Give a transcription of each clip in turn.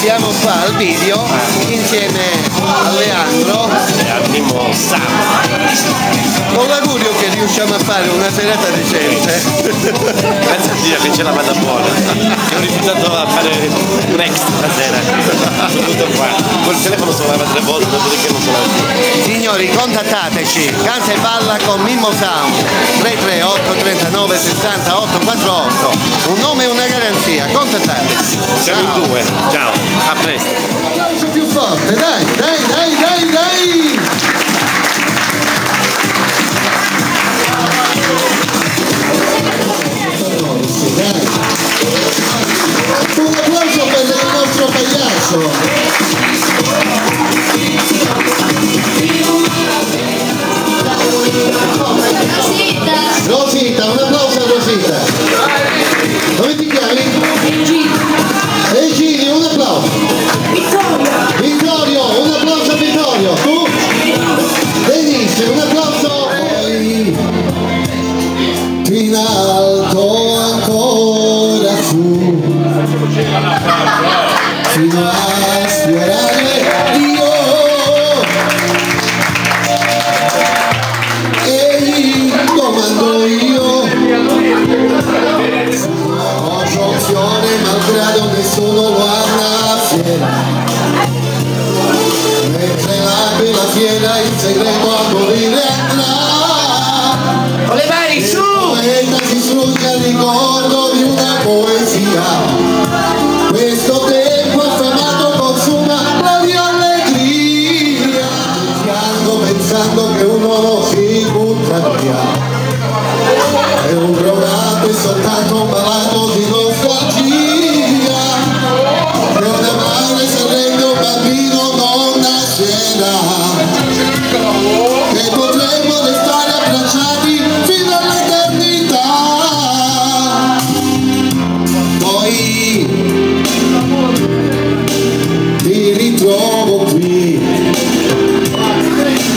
siamo qua al video insieme a Leandro e al Mimmo con l'augurio che riusciamo a fare una serata decente. Pensa a dire che ce la vada buona, che ho rifiutato a fare un extra stasera, sono tutto qua, col telefono suonava 3 volte, dopodiché non suonava più. Signori, contattateci, canta e balla con Mimmo Sound, 338 39 60 848, un nome e una garanzia, contattateci. Siamo in 2, ciao, a presto. Un applauso più forte, dai, dai, dai, dai, dai! Un applauso per il nostro pagliaccio! Rosita, un applauso a Rosita! Come ti chiami? Egilio, un applauso! Vittorio, un applauso a Vittorio! Tu? Benissimo, un applauso! Più in alto ancora su, fino a sfiorare Dio, e comando io, ho giunzione malgrado nessuno lo annaffierà, mentre la fiera il segreto a morire andrà. Con le mani su! Si sfrutta il ricordo di una poesia, questo tempo affamato consuma la mia allegria, piango pensando che un uomo si butta via, è un drogato e soltanto un malato di nostalgia, e una madre se rende un bambino non nascerà, e potremmo restare abbracciati fino all'eternità. Poi ti ritrovo qui,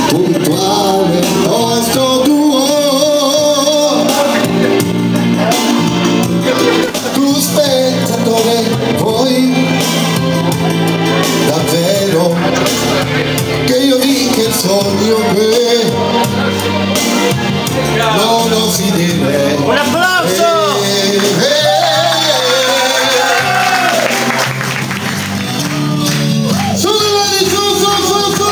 puntuale al posto tuo, tu spettatore, poi davvero che io vinca il sogno che non lo si deve. Un applauso! Su, su, su, su!